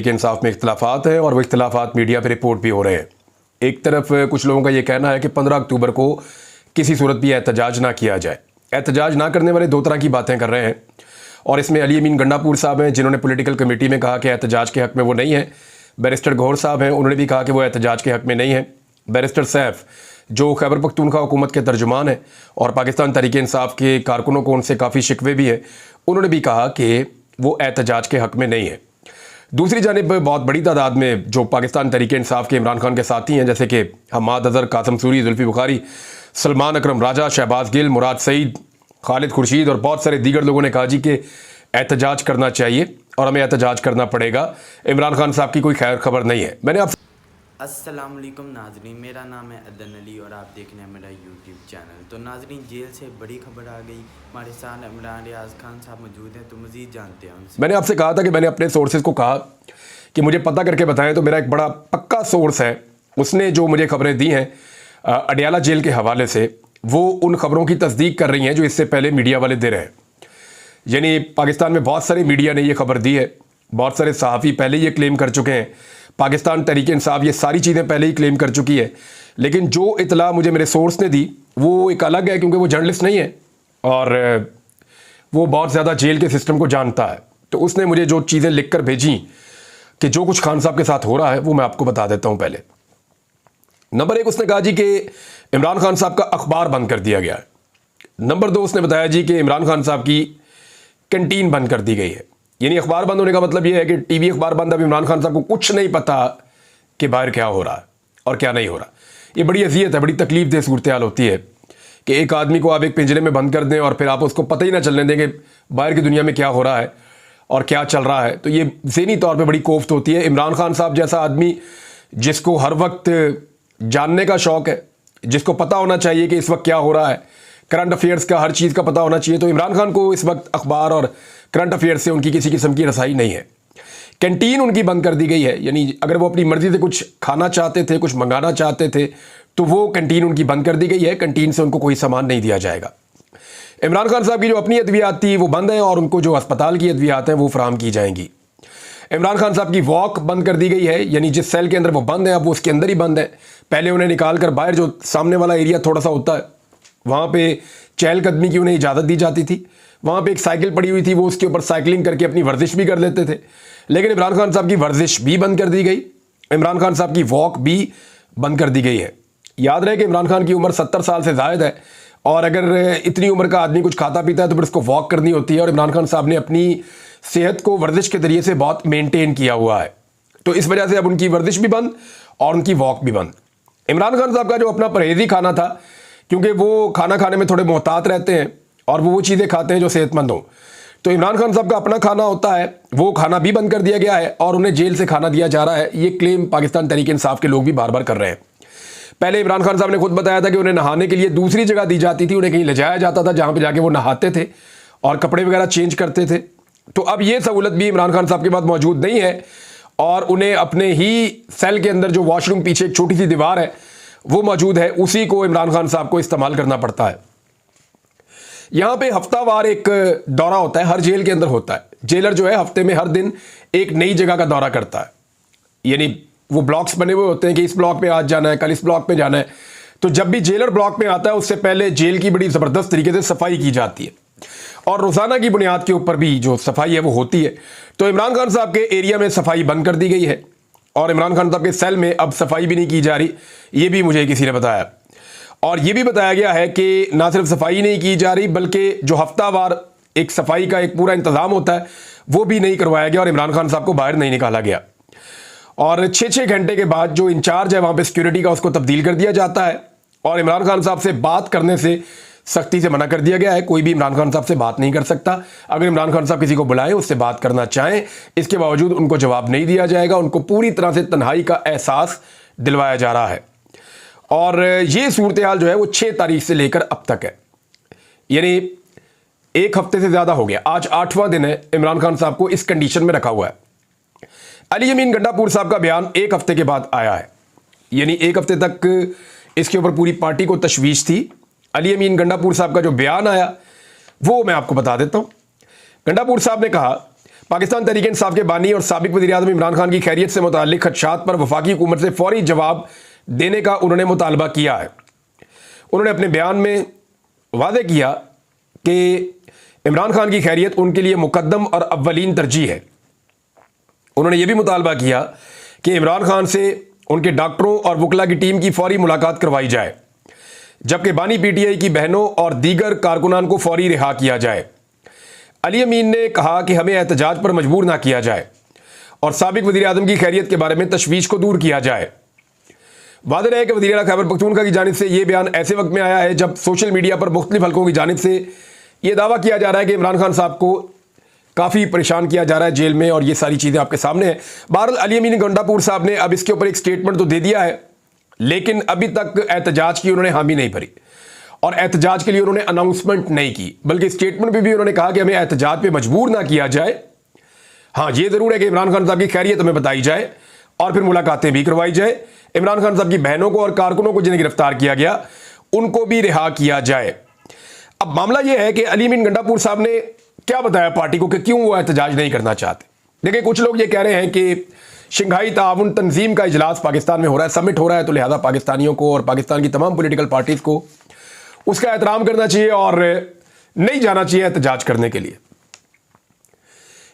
के इंसाफ में इख्तलाफात हैं और वो इख्तलाफात मीडिया पे रिपोर्ट भी हो रहे हैं। एक तरफ कुछ लोगों का ये कहना है कि 15 अक्टूबर को किसी सूरत भी एहतजाज ना किया जाए। एहतजाज ना करने वाले दो तरह की बातें कर रहे हैं और इसमें अली अमीन गंडापुर साहब हैं जिन्होंने पॉलिटिकल कमेटी में कहा कि एहतजाज के हक़ में वो नहीं है। बैरिस्टर गौहर साहब हैं, उन्होंने भी कहा कि वो एहतजाज के हक़ में नहीं है। बैरिस्टर सैफ जो खैबर पख्तूनख्वा हुकूमत के तर्जुमान हैं और पाकिस्तान तहरीक इंसाफ के कारकुनों को उनसे काफ़ी शिकवे भी है, उन्होंने भी कहा कि वो एहतजाज के हक़ में नहीं है। दूसरी जानिब बहुत बड़ी तादाद में जो पाकिस्तान तहरीक इंसाफ के इमरान खान के साथी हैं, जैसे कि हम्माद अज़हर, कासम सूरी, जुल्फ़ी बुखारी, सलमान अकरम राजा, शहबाज गिल, मुराद सईद, खालिद खुर्शीद और बहुत सारे दीगर लोगों ने कहा जी कि एहतजाज करना चाहिए और हमें एहतजाज करना पड़ेगा। इमरान खान साहब की कोई खैर खबर नहीं है। मैंने आप अस्सलाम वालेकुम नाजरीन, मेरा नाम है अदन अली और आप देख रहे हैं मेरा यूट्यूब चैनल। तो नाजरीन, जेल से बड़ी खबर आ गई। हमारे साथ इमरान रियाज खान साहब मौजूद हैं, तो मज़ीद जानते हैं उनसे। मैंने आपसे कहा था कि मैंने अपने सोर्सेज को कहा कि मुझे पता करके बताएं, तो मेरा एक बड़ा पक्का सोर्स है, उसने जो मुझे खबरें दी हैं अडियाला जेल के हवाले से, वो उन खबरों की तस्दीक कर रही हैं जो इससे पहले मीडिया वाले दे रहे हैं। यानी पाकिस्तान में बहुत सारे मीडिया ने ये खबर दी है, बहुत सारे सहाफ़ी पहले ये क्लेम कर चुके हैं, पाकिस्तान तहरीक इंसाफ ये सारी चीज़ें पहले ही क्लेम कर चुकी है। लेकिन जो इतला मुझे मेरे सोर्स ने दी वो एक अलग है, क्योंकि वो जर्नलिस्ट नहीं है और वो बहुत ज़्यादा जेल के सिस्टम को जानता है। तो उसने मुझे जो चीज़ें लिख कर भेजी कि जो कुछ खान साहब के साथ हो रहा है वो मैं आपको बता देता हूँ। पहले नंबर 1 उसने कहा जी कि इमरान खान साहब का अखबार बंद कर दिया गया है। नंबर 2 उसने बताया जी कि इमरान खान साहब की कैंटीन बंद कर दी गई है। यानी अखबार बंद होने का मतलब ये है कि टीवी अखबार बंद, अब इमरान खान साहब को कुछ नहीं पता कि बाहर क्या हो रहा है और क्या नहीं हो रहा। ये बड़ी अजियत है, बड़ी तकलीफ दह सूरत हाल होती है कि एक आदमी को आप एक पिंजरे में बंद कर दें और फिर आप उसको पता ही ना चलने दें कि बाहर की दुनिया में क्या हो रहा है और क्या चल रहा है। तो ये ज़हनी तौर पर बड़ी कोफ्त होती है। इमरान खान साहब जैसा आदमी जिसको हर वक्त जानने का शौक़ है, जिसको पता होना चाहिए कि इस वक्त क्या हो रहा है, करंट अफेयर्स का हर चीज़ का पता होना चाहिए, तो इमरान खान को इस वक्त अखबार और करंट अफेयर्स से उनकी किसी किस्म की रसाई नहीं है। कैंटीन उनकी बंद कर दी गई है। यानी अगर वो अपनी मर्ज़ी से कुछ खाना चाहते थे, कुछ मंगाना चाहते थे, तो वो कैंटीन उनकी बंद कर दी गई है। कैंटीन से उनको कोई सामान नहीं दिया जाएगा। इमरान खान साहब की जो अपनी अद्वियात थी वो बंद है और उनको जो अस्पताल की अद्वियात हैं वो फराहम की जाएंगी। इमरान खान साहब की वॉक बंद कर दी गई है, यानी जिस सेल के अंदर वो बंद है अब वो उसके अंदर ही बंद है। पहले उन्हें निकाल कर बाहर जो सामने वाला एरिया थोड़ा सा होता है वहाँ पे चहलकदमी की उन्हें इजाज़त दी जाती थी। वहाँ पे एक साइकिल पड़ी हुई थी, वो उसके ऊपर साइकिलिंग करके अपनी वर्जिश भी कर लेते थे। लेकिन इमरान खान साहब की वर्जिश भी बंद कर दी गई, इमरान खान साहब की वॉक भी बंद कर दी गई है। याद रहे कि इमरान खान की उम्र 70 साल से ज़ायद है और अगर इतनी उम्र का आदमी कुछ खाता पीता है तो फिर उसको वॉक करनी होती है और इमरान खान साहब ने अपनी सेहत को वर्जिश के ज़रिए से बहुत मेनटेन किया हुआ है। तो इस वजह से अब उनकी वर्जिश भी बंद और उनकी वॉक भी बंद। इमरान खान साहब का जो अपना परहेज़ी खाना था, क्योंकि वो खाना खाने में थोड़े मोहतात रहते हैं और वो चीज़ें खाते हैं जो सेहतमंद हों, तो इमरान खान साहब का अपना खाना होता है, वो खाना भी बंद कर दिया गया है और उन्हें जेल से खाना दिया जा रहा है। ये क्लेम पाकिस्तान तहरीक इंसाफ के लोग भी बार बार कर रहे हैं। पहले इमरान खान साहब ने खुद बताया था कि उन्हें नहाने के लिए दूसरी जगह दी जाती थी, उन्हें कहीं ले जाया जाता था जहाँ पर जाके वो नहाते थे और कपड़े वगैरह चेंज करते थे। तो अब ये सहूलत भी इमरान खान साहब के पास मौजूद नहीं है और उन्हें अपने ही सेल के अंदर जो वॉशरूम पीछे एक छोटी सी दीवार है वो मौजूद है, उसी को इमरान खान साहब को इस्तेमाल करना पड़ता है। यहाँ पे हफ्तावार एक दौरा होता है, हर जेल के अंदर होता है। जेलर जो है हफ्ते में हर दिन एक नई जगह का दौरा करता है। यानी वो ब्लॉक्स बने हुए होते हैं कि इस ब्लॉक पे आज जाना है, कल इस ब्लॉक पे जाना है। तो जब भी जेलर ब्लॉक में आता है उससे पहले जेल की बड़ी ज़बरदस्त तरीके से सफाई की जाती है और रोज़ाना की बुनियाद के ऊपर भी जो सफाई है वो होती है। तो इमरान खान साहब के एरिया में सफाई बंद कर दी गई है और इमरान खान साहब के सेल में अब सफाई भी नहीं की जा रही, ये भी मुझे किसी ने बताया। और ये भी बताया गया है कि ना सिर्फ सफाई नहीं की जा रही बल्कि जो हफ्तावार एक सफाई का एक पूरा इंतज़ाम होता है वो भी नहीं करवाया गया और इमरान खान साहब को बाहर नहीं निकाला गया। और 6-6 घंटे के बाद जो इंचार्ज है वहाँ पे सिक्योरिटी का, उसको तब्दील कर दिया जाता है और इमरान खान साहब से बात करने से सख्ती से मना कर दिया गया है। कोई भी इमरान खान साहब से बात नहीं कर सकता। अगर इमरान खान साहब किसी को बुलाएं, उससे बात करना चाहें, इसके बावजूद उनको जवाब नहीं दिया जाएगा। उनको पूरी तरह से तन्हाई का एहसास दिलवाया जा रहा है और ये सूरत हाल जो है वो 6 तारीख से लेकर अब तक है। यानी एक हफ्ते से ज़्यादा हो गया, आज 8वां दिन है इमरान खान साहब को इस कंडीशन में रखा हुआ है। अली अमीन गंडापुर साहब का बयान एक हफ्ते के बाद आया है। यानी एक हफ्ते तक इसके ऊपर पूरी पार्टी को तशवीश थी। अली अमीन गंडापुर साहब का जो बयान आया वो मैं आपको बता देता हूँ। गंडापुर साहब ने कहा पाकिस्तान तहरीक इंसाफ के बानी और साबिक वज़ीर-ए-आज़म इमरान खान की खैरियत से मुताल्लिक खदशात पर वफाकी हुकूमत से फौरी जवाब देने का उन्होंने मुतालबा किया है। उन्होंने अपने बयान में वादे किया कि इमरान खान की खैरियत उनके लिए मुकद्दम और अव्वलीन तरजीह है। उन्होंने ये भी मुतालबा किया कि इमरान खान से उनके डॉक्टरों और वकला की टीम की फौरी मुलाकात करवाई जाए, जबकि बानी पीटीआई की बहनों और दीगर कारकुनान को फौरी रिहा किया जाए। अली अमीन ने कहा कि हमें एहतजाज पर मजबूर ना किया जाए और साबिक वज़ीर-ए-आज़म की खैरियत के बारे में तशवीश को दूर किया जाए। वाज़ेह है कि वज़ीर आला खैबर पख्तूनख्वा की जानिब से यह बयान ऐसे वक्त में आया है जब सोशल मीडिया पर मुख्तलिफ हलकों की जानिब से यह दावा किया जा रहा है कि इमरान खान साहब को काफ़ी परेशान किया जा रहा है जेल में, और ये सारी चीज़ें आपके सामने हैं। बहरहाल अली अमीन गंडापुर साहब ने अब इसके ऊपर एक स्टेटमेंट तो दे दिया है, लेकिन अभी तक एहतजाज की उन्होंने हामी नहीं भरी और एहतजाज के लिए उन्होंने अनाउंसमेंट नहीं की, बल्कि स्टेटमेंट में भी उन्होंने कहा कि हमें एहतजाज पे मजबूर ना किया जाए। हाँ, ये ज़रूर है कि इमरान खान साहब की खैरियत हमें बताई जाए और फिर मुलाकातें भी करवाई जाए। इमरान खान साहब की बहनों को और कारकुनों को जिन्हें गिरफ्तार किया गया उनको भी रिहा किया जाए। अब मामला यह है कि अली अमीन गंडापुर साहब ने क्या बताया पार्टी को कि क्यों वो एहतजाज नहीं करना चाहते। देखिए, कुछ लोग ये कह रहे हैं कि शंघाई ताउन तंजीम का इजलास पाकिस्तान में हो रहा है, समिट हो रहा है, तो लिहाजा पाकिस्तानियों को और पाकिस्तान की तमाम पॉलिटिकल पार्टीज को उसका एहतराम करना चाहिए और नहीं जाना चाहिए एहतजाज करने के लिए।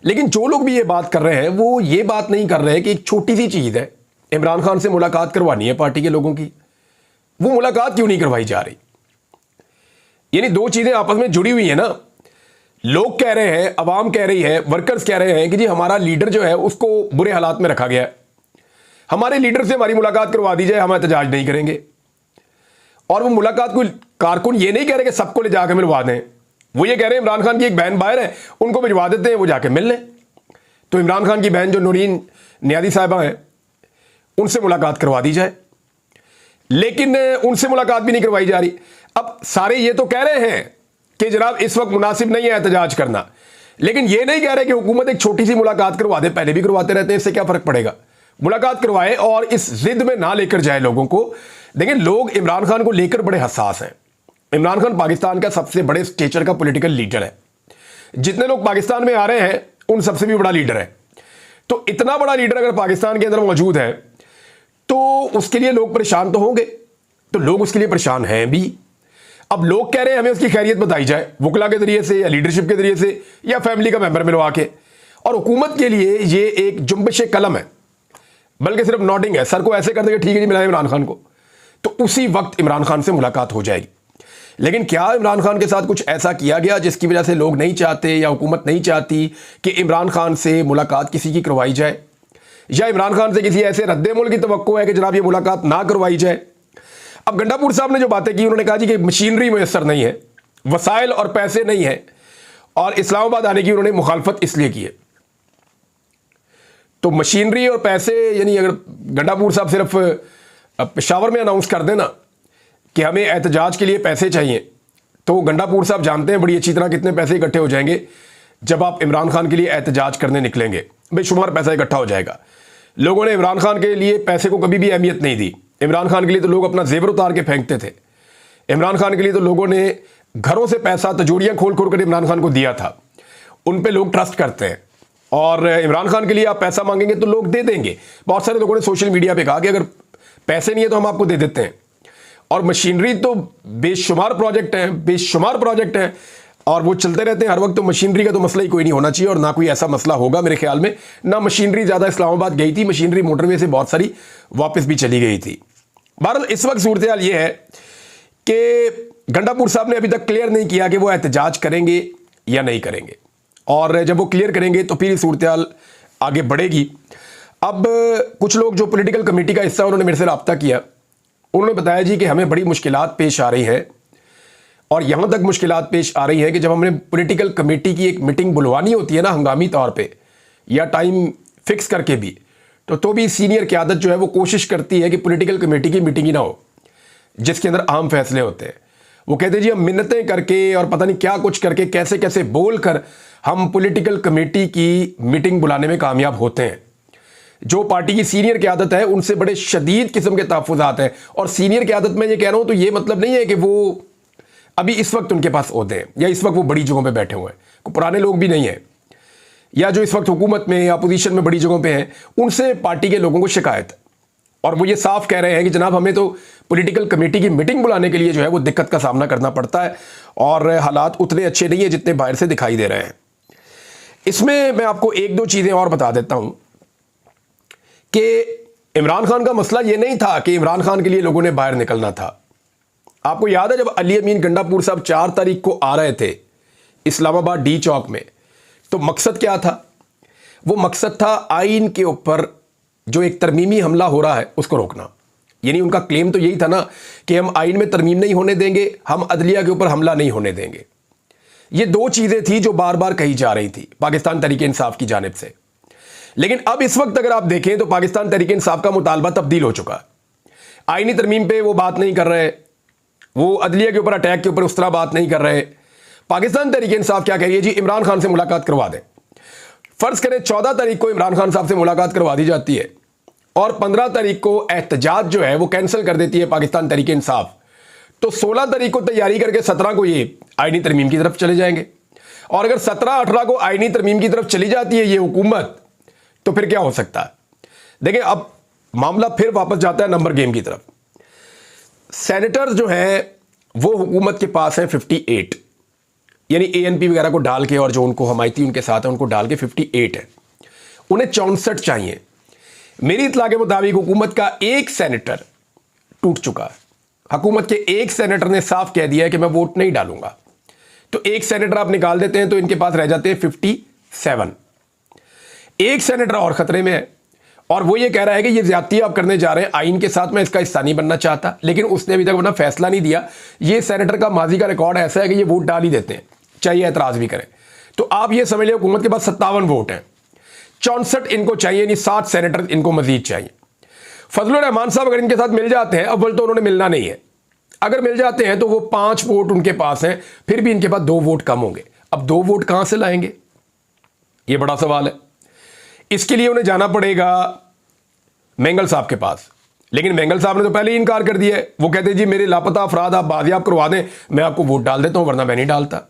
लेकिन जो लोग भी ये बात कर रहे हैं वो ये बात नहीं कर रहे हैं कि एक छोटी सी चीज़ है, इमरान खान से मुलाकात करवानी है पार्टी के लोगों की, वो मुलाकात क्यों नहीं करवाई जा रही। यानी दो चीज़ें आपस में जुड़ी हुई है ना। लोग कह रहे हैं, अवाम कह रही है, वर्कर्स कह रहे हैं कि जी हमारा लीडर जो है उसको बुरे हालात में रखा गया है, हमारे लीडर से हमारी मुलाकात करवा दी जाए, हम एहतजाज नहीं करेंगे। और वो मुलाकात कोई कारकुन ये नहीं कह रहे कि सबको ले जाकर मिलवा दें, वो ये कह रहे हैं इमरान खान की एक बहन बाहर है, उनको भिजवा देते हैं, वो जाके मिल लें। तो इमरान खान की बहन जो नूरीन नियाज़ी साहिबा हैं उनसे मुलाकात करवा दी जाए, लेकिन उनसे मुलाकात भी नहीं करवाई जा रही। अब सारे ये तो कह रहे हैं कि जनाब इस वक्त मुनासिब नहीं है एहतजाज करना, लेकिन ये नहीं कह रहे कि हुकूमत एक छोटी सी मुलाकात करवा दे, पहले भी करवाते रहते हैं, इससे क्या फर्क पड़ेगा। मुलाकात करवाए और इस जिद में ना लेकर जाए लोगों को। देखिए, लोग इमरान खान को लेकर बड़े हसास हैं। इमरान खान पाकिस्तान का सबसे बड़े स्टेचर का पॉलिटिकल लीडर है, जितने लोग पाकिस्तान में आ रहे हैं उन सबसे भी बड़ा लीडर है। तो इतना बड़ा लीडर अगर पाकिस्तान के अंदर मौजूद है तो उसके लिए लोग परेशान तो होंगे, तो लोग उसके लिए परेशान हैं भी। अब लोग कह रहे हैं हमें उसकी खैरियत बताई जाए, वकला के जरिए से या लीडरशिप के जरिए से या फैमिली का मेंबर मिलवा के, और हुकूमत के लिए ये एक जुम्बिश कलम है, बल्कि सिर्फ नॉटिंग है, सर को ऐसे कर देंगे ठीक है जी मिला इमरान खान को, तो उसी वक्त इमरान खान से मुलाकात हो जाएगी। लेकिन क्या इमरान खान के साथ कुछ ऐसा किया गया जिसकी वजह से लोग नहीं चाहते या हुकूमत नहीं चाहती कि इमरान खान से मुलाकात किसी की करवाई जाए, या इमरान खान से किसी ऐसे रद्द-ए-अमल की तवक्को है कि जनाब ये मुलाकात ना करवाई जाए। अब गंडापुर साहब ने जो बातें की, उन्होंने कहा जी कि मशीनरी मुयस्सर नहीं है, वसाइल और पैसे नहीं है, और इस्लामाबाद आने की उन्होंने मुखालफत इसलिए की है। तो मशीनरी और पैसे, यानी अगर गंडापुर साहब सिर्फ पेशावर में अनाउंस कर देना कि हमें एहतजाज के लिए पैसे चाहिए, तो गंडापुर साहब जानते हैं बड़ी अच्छी तरह कितने पैसे इकट्ठे हो जाएंगे जब आप इमरान खान के लिए एहतजाज करने निकलेंगे। बेशुमार पैसा इकट्ठा हो जाएगा। लोगों ने इमरान खान के लिए पैसे को कभी भी अहमियत नहीं दी। इमरान खान के लिए तो लोग अपना जेवर उतार के फेंकते थे। इमरान खान के लिए तो लोगों ने घरों से पैसा, तजोरियाँ खोल खोल कर इमरान खान को दिया था। उन पे लोग ट्रस्ट करते हैं, और इमरान खान के लिए आप पैसा मांगेंगे तो लोग दे देंगे। बहुत सारे लोगों ने सोशल मीडिया पे कहा कि अगर पैसे नहीं है तो हम आपको दे देते हैं। और मशीनरी तो बेशुमार प्रोजेक्ट हैं और वो चलते रहते हैं हर वक्त, तो मशीनरी का तो मसला ही कोई नहीं होना चाहिए, और ना कोई ऐसा मसला होगा मेरे ख्याल में। ना मशीनरी ज़्यादा इस्लामाबाद गई थी, मशीनरी मोटरवे से बहुत सारी वापस भी चली गई थी। बहरहाल इस वक्त सूरत हाल ये है कि गंडापुर साहब ने अभी तक क्लियर नहीं किया कि वो एहतजाज करेंगे या नहीं करेंगे, और जब वो क्लियर करेंगे तो फिर सूरत हाल आगे बढ़ेगी। अब कुछ लोग जो पॉलिटिकल कमेटी का हिस्सा, उन्होंने मेरे से रब्ता किया। उन्होंने बताया जी कि हमें बड़ी मुश्किलात पेश आ रही हैं, और यहाँ तक मुश्किलात पेश आ रही है कि जब हमने पॉलिटिकल कमेटी की एक मीटिंग बुलवानी होती है ना हंगामी तौर पे, या टाइम फिक्स करके भी, तो भी सीनियर क़यादत जो है वो कोशिश करती है कि पॉलिटिकल कमेटी की मीटिंग ही ना हो जिसके अंदर अहम फैसले होते हैं। वो कहते हैं जी हम मिन्नतें करके और पता नहीं क्या कुछ करके, कैसे कैसे बोल कर हम पॉलिटिकल कमेटी की मीटिंग बुलाने में कामयाब होते हैं। जो पार्टी की सीनियर क़यादत है उनसे बड़े शदीद किस्म के तहफ़्फ़ुज़ात हैं, और सीनियर क़यादत में ये कह रहा हूँ तो ये मतलब नहीं है कि वो अभी इस वक्त उनके पास ओहदे हैं या इस वक्त वो बड़ी जगहों पे बैठे हुए हैं, पुराने लोग भी नहीं हैं। या जो इस वक्त हुकूमत में या अपोजिशन में बड़ी जगहों पे हैं, उनसे पार्टी के लोगों को शिकायत है और वो ये साफ कह रहे हैं कि जनाब हमें तो पॉलिटिकल कमेटी की मीटिंग बुलाने के लिए जो है वो दिक्कत का सामना करना पड़ता है और हालात उतने अच्छे नहीं है जितने बाहर से दिखाई दे रहे हैं। इसमें मैं आपको एक दो चीज़ें और बता देता हूं कि इमरान खान का मसला ये नहीं था कि इमरान खान के लिए लोगों ने बाहर निकलना था। आपको याद है जब अली अमीन गंडापुर साहब 4 तारीख को आ रहे थे इस्लामाबाद डी चौक में, तो मकसद क्या था? वो मकसद था आइन के ऊपर जो एक तरमीमी हमला हो रहा है उसको रोकना। यानी उनका क्लेम तो यही था ना कि हम आइन में तरमीम नहीं होने देंगे, हम अदलिया के ऊपर हमला नहीं होने देंगे। ये दो चीज़ें थी जो बार बार कही जा रही थी पाकिस्तान तहरीक इंसाफ की जानिब से। लेकिन अब इस वक्त अगर आप देखें तो पाकिस्तान तहरीक इंसाफ का मुतालबा तब्दील हो चुका है। आइनी तरमीम पे वो बात नहीं कर रहे, वो अदलिया के ऊपर अटैक के ऊपर उस तरह बात नहीं कर रहे। पाकिस्तान तहरीक इंसाफ क्या कह रही है जी, इमरान खान से मुलाकात करवा दें। फर्ज करें 14 तारीख को इमरान खान साहब से मुलाकात करवा दी जाती है और 15 तारीख को एहतजाज जो है वो कैंसिल कर देती है पाकिस्तान तहरीक इंसाफ, तो 16 तारीख को तैयारी करके 17 को ये आइनी तरमीम की तरफ चले जाएंगे। और अगर 17-18 को आइनी तरमीम की तरफ चली जाती है ये हुकूमत, तो फिर क्या हो सकता है? देखिए अब मामला फिर वापस जाता है नंबर गेम की तरफ। सेनेटर्स जो हैं वो हुकूमत के पास हैं 58, यानी एएनपी वगैरह को डाल के और जो उनको हमायती उनके साथ है उनको डाल के 58 है। उन्हें 64 चाहिए। मेरी इत्तला के मुताबिक हुकूमत का एक सेनेटर टूट चुका है। हुकूमत के एक सेनेटर ने साफ कह दिया है कि मैं वोट नहीं डालूंगा। तो एक सेनेटर आप निकाल देते हैं तो इनके पास रह जाते हैं 57। एक सेनेटर और खतरे में है और वो ये कह रहा है कि ये ज्यादती आप करने जा रहे हैं आइन के साथ, मैं इसका हिस्सा नहीं बनना चाहता। लेकिन उसने अभी तक अपना फैसला नहीं दिया। ये सेनेटर का माजी का रिकॉर्ड ऐसा है कि ये वोट डाल ही देते हैं, चाहिए एतराज भी करें। तो आप ये समझ लें हुकूमत के पास 57 वोट हैं, 64 इनको चाहिए, यानी 7 सेनेटर इनको मजीद चाहिए। फजलुर रहमान साहब अगर इनके साथ मिल जाते हैं, अव्वल तो उन्होंने मिलना नहीं है, अगर मिल जाते हैं तो वो 5 वोट उनके पास हैं, फिर भी इनके पास 2 वोट कम होंगे। अब 2 वोट कहां से लाएंगे, ये बड़ा सवाल है। इसके लिए उन्हें जाना पड़ेगा मेंगल साहब के पास, लेकिन मेंगल साहब ने तो पहले ही इनकार कर दिया है। वो कहते हैं जी मेरे लापता अफराद आप बाजियाब करवा दें, मैं आपको वोट डाल देता हूं, वरना मैं नहीं डालता।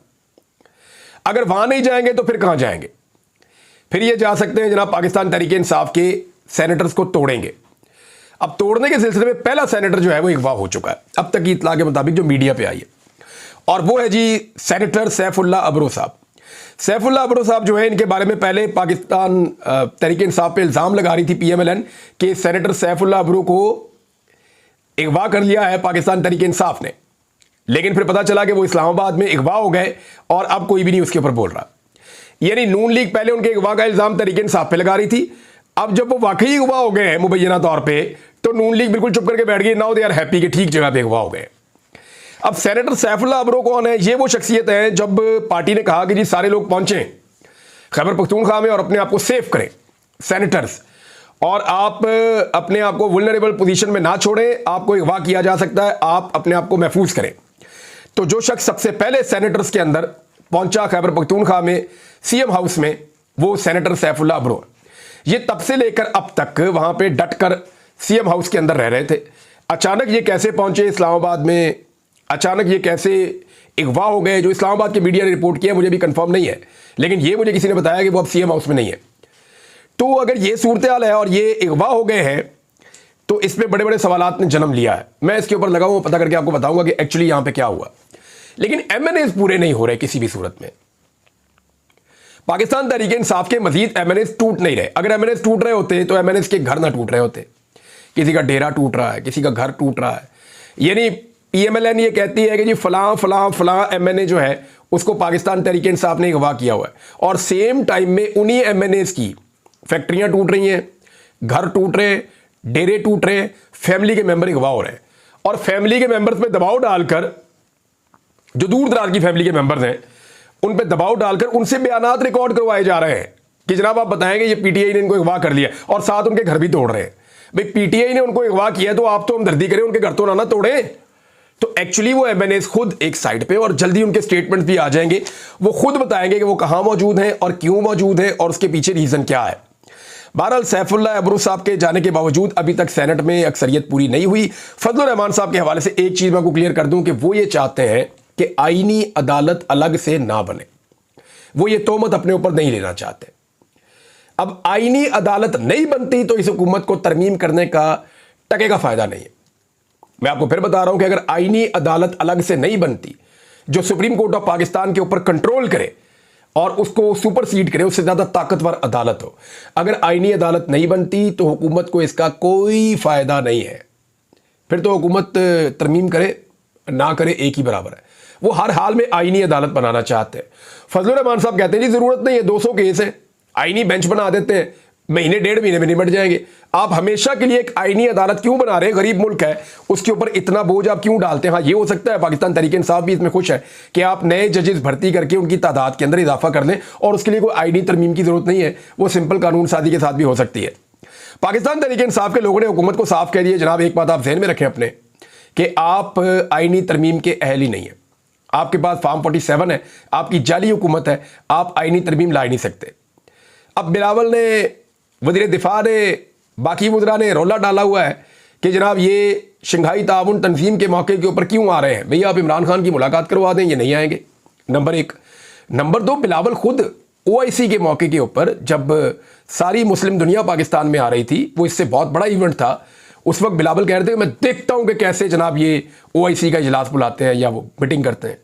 अगर वहां नहीं जाएंगे तो फिर कहां जाएंगे? फिर ये जा सकते हैं जनाब पाकिस्तान तहरीक इंसाफ के सेनेटर्स को तोड़ेंगे। अब तोड़ने के सिलसिले में पहला सेनेटर जो है वो अगवा हो चुका है अब तक की इत्तला के मुताबिक जो मीडिया पे आई है, और वो है जी सेनेटर सैफुल्लाह अब्रो साहब। सैफुल्लाह अब्रो साहब जो है, इनके बारे में पहले पाकिस्तान तहरीक इंसाफ पे इल्ज़ाम लगा रही थी पीएमएलएन कि सेनेटर सैफुल्लाह अब्रो को अगवा कर लिया है पाकिस्तान तहरीक इंसाफ ने। लेकिन फिर पता चला कि वो इस्लामाबाद में अगवा हो गए और अब कोई भी नहीं उसके ऊपर बोल रहा। यानी नून लीग पहले उनके अगवा का इल्ज़ाम तहरीक इंसाफ पे लगा रही थी, अब जब वो वाकई अगवा हो गए हैं मुबैना तौर पे, तो नून लीग बिल्कुल चुप करके बैठ गई। नाउ दे आर हैप्पी कि ठीक जगह पे अगवा हो गए। अब सेनेटर सैफुल्लाह अब्रो कौन है? ये वो शख्सियत है जब पार्टी ने कहा कि जी सारे लोग पहुंचें खैबर पख्तूनख्वा में और अपने आप को सेफ करें सेनेटर्स, और आप अपने आप को वुल्नरेबल पोजीशन में ना छोड़ें, आपको अगवा किया जा सकता है, आप अपने आप को महफूज करें। तो जो शख्स सबसे पहले सेनेटर्स के अंदर पहुंचा खैबर पख्तूनख्वा में सीएम हाउस में, वो सेनेटर सैफुल्लाह अब्रो। ये तब से लेकर अब तक वहां पे डटकर सीएम हाउस के अंदर रह रहे थे। अचानक ये कैसे पहुंचे इस्लामाबाद में, अचानक ये कैसे अगवा हो गए? जो इस्लामाबाद की मीडिया ने रिपोर्ट किया मुझे भी कंफर्म नहीं है, लेकिन ये मुझे किसी ने बताया कि वो अब सीएम हाउस में नहीं है। तो अगर ये सूरत हाल है और ये अगवा हो गए हैं तो इसमें बड़े बड़े सवालात ने जन्म लिया है। मैं इसके ऊपर लगा हूं, पता करके आपको बताऊंगा कि एक्चुअली यहां पे क्या हुआ। लेकिन एमएनएस पूरे नहीं हो रहे किसी भी सूरत में। पाकिस्तान तहरीक इंसाफ के मजीद एमएनएस टूट नहीं रहे। अगर एमएनएस टूट रहे होते तो एमएनएस के घर ना टूट रहे होते। किसी का डेरा टूट रहा है, किसी का घर टूट रहा है। यानी पीएमएलएन ये कहती है कि जी फलां फलां फलां एमएनए जो है उसको पाकिस्तान तहरीक इंसाफ ने अगवा किया हुआ है, और सेम टाइम में उन्हीं एमएनएस की फैक्ट्रियां टूट रही हैं, घर टूट रहे हैं, डेरे टूट रहे हैं, फैमिली के मेंबर अगवा हो रहे हैं। और फैमिली के मेंबर्स पे दबाव डालकर, जो दूर दराज की फैमिली के मेंबर्स हैं उन पे दबाव डालकर उनसे बयानात रिकॉर्ड करवाए जा रहे हैं कि जनाब आप बताएंगे ये पीटीआई ने इनको अगवा कर लिया, और साथ उनके घर भी तोड़ रहे हैं। भाई पीटीआई ने उनको अगवा किया तो आप तो हमदर्दी करें, उनके घर तो ना तोड़े। तो एक्चुअली वो एमएनएस खुद एक साइड पे, और जल्दी उनके स्टेटमेंट भी आ जाएंगे, वो खुद बताएंगे कि वो कहां मौजूद हैं और क्यों मौजूद हैं और उसके पीछे रीजन क्या है। बहरहाल सैफुल्लाह अब्रो साहब के जाने के बावजूद अभी तक सेनेट में अक्सरियत पूरी नहीं हुई। फजलुर रहमान साहब के हवाले से एक चीज मैं आपको क्लियर कर दूं कि वो ये चाहते हैं कि आईनी अदालत अलग से ना बने। वो ये तोहमत अपने ऊपर नहीं लेना चाहते। अब आईनी अदालत नहीं बनती तो इस हुकूमत को तरमीम करने का टके का फायदा नहीं है। मैं आपको फिर बता रहा हूं कि अगर आईनी अदालत अलग से नहीं बनती जो सुप्रीम कोर्ट ऑफ पाकिस्तान के ऊपर कंट्रोल करे और उसको सुपरसीड करे, उससे ज्यादा ताकतवर अदालत हो, अगर आईनी अदालत नहीं बनती तो हुकूमत को इसका कोई फायदा नहीं है। फिर तो हुकूमत तरमीम करे ना करे एक ही बराबर है। वो हर हाल में आईनी अदालत बनाना चाहते हैं। फजलुर रहमान साहब कहते हैं जी जरूरत नहीं है, 200 केस है, आईनी बेंच बना देते हैं, महीने 1.5 महीने में निपट जाएंगे। आप हमेशा के लिए एक आईनी अदालत क्यों बना रहे हैं? गरीब मुल्क है, उसके ऊपर इतना बोझ आप क्यों डालते हैं? हाँ, ये हो सकता है पाकिस्तान तहरीक इंसाफ भी इसमें खुश है कि आप नए जजेस भर्ती करके उनकी तादाद के अंदर इजाफा कर दें और उसके लिए कोई आईनी तरमीम की जरूरत नहीं है, वो सिंपल कानून साजी के साथ भी हो सकती है। पाकिस्तान तहरीक इंसाफ के लोगों ने हुकूमत को साफ कह दिया, जनाब एक बात आप ज़हन में रखें अपने कि आप आईनी तरमीम के अहल ही नहीं है। आपके पास फार्म 47 है, आपकी जाली हुकूमत है, आप आईनी तरमीम ला नहीं सकते। अब बिलावल ने, वज़ीर दिफा ने, बाकी वज़रा ने रौला डाला हुआ है कि जनाब ये शंघाई ताउन तंजीम के मौके के ऊपर क्यों आ रहे हैं? भैया आप इमरान खान की मुलाकात करवा दें, ये नहीं आएंगे, नंबर 1। नंबर 2, बिलावल खुद OIC के मौके के ऊपर जब सारी मुस्लिम दुनिया पाकिस्तान में आ रही थी, वो इससे बहुत बड़ा इवेंट था, उस वक्त बिलावल कह रहे थे मैं देखता हूं कि कैसे जनाब ये OIC का इजलास बुलाते हैं या वो मीटिंग करते हैं।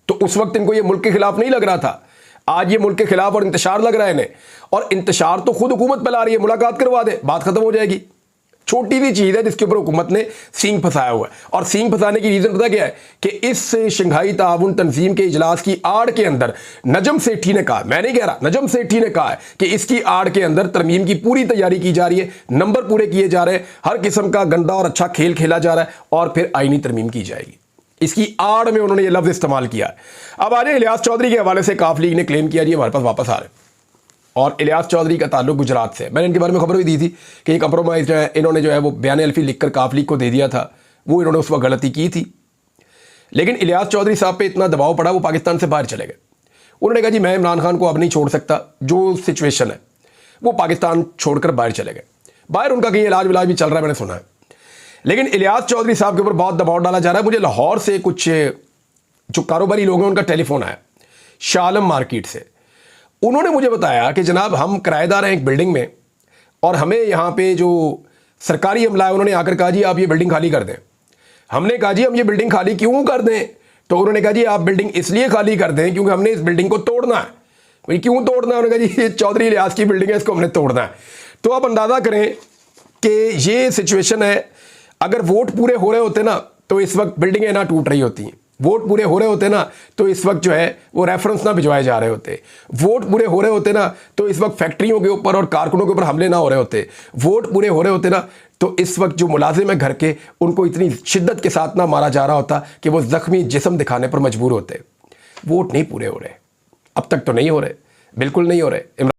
तो उस वक्त इनको ये मुल्क के खिलाफ नहीं लग रहा था, आज ये मुल्क के खिलाफ और इंतशार लग रहा है इन्हें। और इंतशार तो खुद हुकूमत फैला रही है, मुलाकात करवा दे, बात खत्म हो जाएगी। छोटी सी चीज़ है जिसके ऊपर हुकूमत ने सींग फंसाया हुआ है। और सींग फंसाने की रीज़न पता क्या है कि इस शंघाई ताउन तंजीम के इजलास की आड़ के अंदर नजम सेठी ने कहा, मैं नहीं कह रहा, नजम सेठी ने कहा है कि इसकी आड़ के अंदर तरमीम की पूरी तैयारी की जा रही है, नंबर पूरे किए जा रहे हैं, हर किस्म का गंदा और अच्छा खेल खेला जा रहा है और फिर आईनी तरमीम की जाएगी। इसकी आड़ में उन्होंने ये लफ्ज़ इस्तेमाल किया है। अब आज इलियास चौधरी के हवाले से काफ लीग ने क्लेम किया जी हमारे पास वापस आ रहे हैं, और इलियास चौधरी का ताल्लुक गुजरात से। मैंने इनके बारे में खबर भी दी थी कि कंप्रोमाइज जो है इन्होंने जो है वो बयान अल्फी लिखकर काफ लीग को दे दिया था, वो इन्होंने उस वक्त गलती की थी। लेकिन इलियास चौधरी साहब पे इतना दबाव पड़ा, वो पाकिस्तान से बाहर चले गए। उन्होंने कहा जी मैं इमरान खान को अब नहीं छोड़ सकता, जो सिचुएशन है, वो पाकिस्तान छोड़कर बाहर चले गए। बाहर उनका कहीं इलाज विलाज भी चल रहा है, मैंने सुना है। लेकिन इलियास चौधरी साहब के ऊपर बहुत दबाव डाला जा रहा है। मुझे लाहौर से कुछ जो कारोबारी लोग हैं उनका टेलीफोन आया, शाह आलम मार्केट से। उन्होंने मुझे बताया कि जनाब हम किराएदार हैं एक बिल्डिंग में और हमें यहाँ पे जो सरकारी अमला है उन्होंने आकर कहा जी आप ये बिल्डिंग खाली कर दें। हमने कहा जी हम ये बिल्डिंग खाली क्यों कर दें? तो उन्होंने कहा जी आप बिल्डिंग इसलिए खाली कर दें क्योंकि हमने इस बिल्डिंग को तोड़ना है। भाई क्यों तोड़ना है? उन्होंने कहा जी ये चौधरी इलियास की बिल्डिंग है, इसको हमने तोड़ना है। तो आप अंदाज़ा करें कि ये सिचुएशन है। अगर वोट पूरे हो रहे होते ना तो इस वक्त बिल्डिंगें ना टूट रही होती हैं, वोट पूरे हो रहे होते ना तो इस वक्त जो है वो रेफरेंस ना भिजवाए जा रहे होते, वोट पूरे हो रहे होते ना तो इस वक्त फैक्ट्रियों के ऊपर और कारकुनों के ऊपर हमले ना हो रहे होते, वोट पूरे हो रहे होते ना तो इस वक्त जो मुलाजिम है घर के उनको इतनी शिद्दत के साथ ना मारा जा रहा होता कि वो जख्मी जिस्म दिखाने पर मजबूर होते। वोट नहीं पूरे हो रहे, अब तक तो नहीं हो रहे, बिल्कुल नहीं हो रहे।